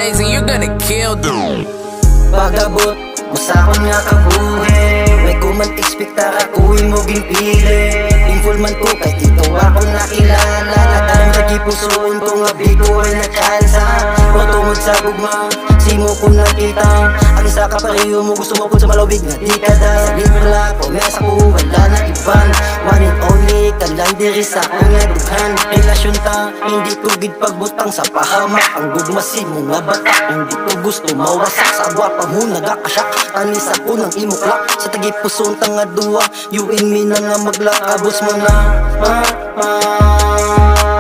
Daisy, you're gonna kill them. Pagabot mo sa akong nga kabuhi, may kuman expecta kakuhin mo ginpili. Inful man ko kahit ikaw akong nakilala, natarang nagipusoon ko nga bigo ay nakalsa. Matungod sa gugma, simo ko nakita, ang isa ka pareho mo gusto mo po sa malawig na dekada. Sa libra ko, may asa ko, wala na iban, one and only ka lang diri sa akong nga dughan. Relasyon ta, hindi ko gid pagbutang sa pahamak, ang gugmasin mo nga bata, hindi ko gusto mawasak. Sa gwapa mo nagakasyak, tanis ako ng imuklak, sa tagipuson ta nga duwa, you and me na nga maglakabos mo na.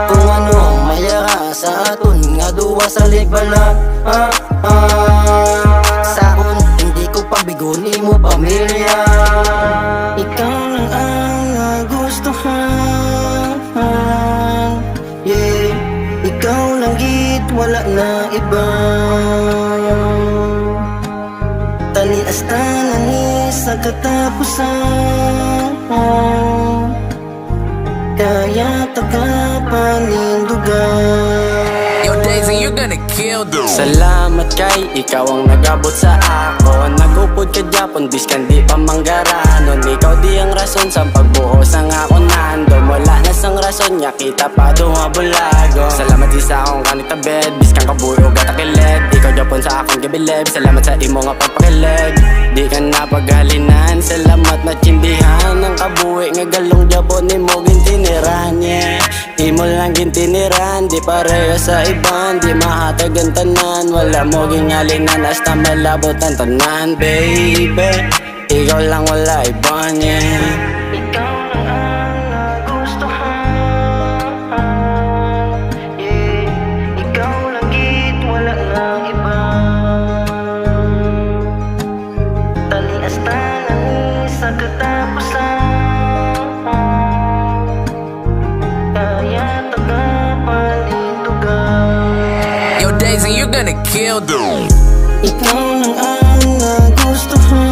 Kung ano ang mayara sa aton nga duwa sa libala, saon hindi ko pabigon mo pamilya. Ikaw lang ang nagustuhan, yeah. Ikaw lang git, wala na iba. Tani hasta nani sa katapusan, kaya taga panindugan. Yo, Daisy, you're gonna kill them. Salamat kay ikaw ang nagabot sa ako. Nagupod ka Japon, biskan di pa manggaranon. Ikaw di ang rason sa pagbuhos ang ako nando. Wala na sang rason niya, kita pa dumabulago. Salamat di sa akong kanita bed, biskan kabuyo gatakilid. Ikaw Japon sa akong gibilib, salamat sa imo nga pagpakilig. Di ka napagalinan, salamat na tsindihan. Ang kabuhi nga galong Japon ni mo gintiniran, yeah. Imo lang gintiniran, di pareho sa iban. Di mahatag ang tanan, wala mo gingalinan, hasta malabot ang tanan, baby. Ikaw lang wala iban, yeah. Ikaw lang ang nagustuhan, yeah. Ikaw lang git, wala lang iba. Tali hasta nani sa katapusan, kaya taga panindugan. Yo, Daisy, you're gonna kill them. Ikaw lang ang nagustuhan,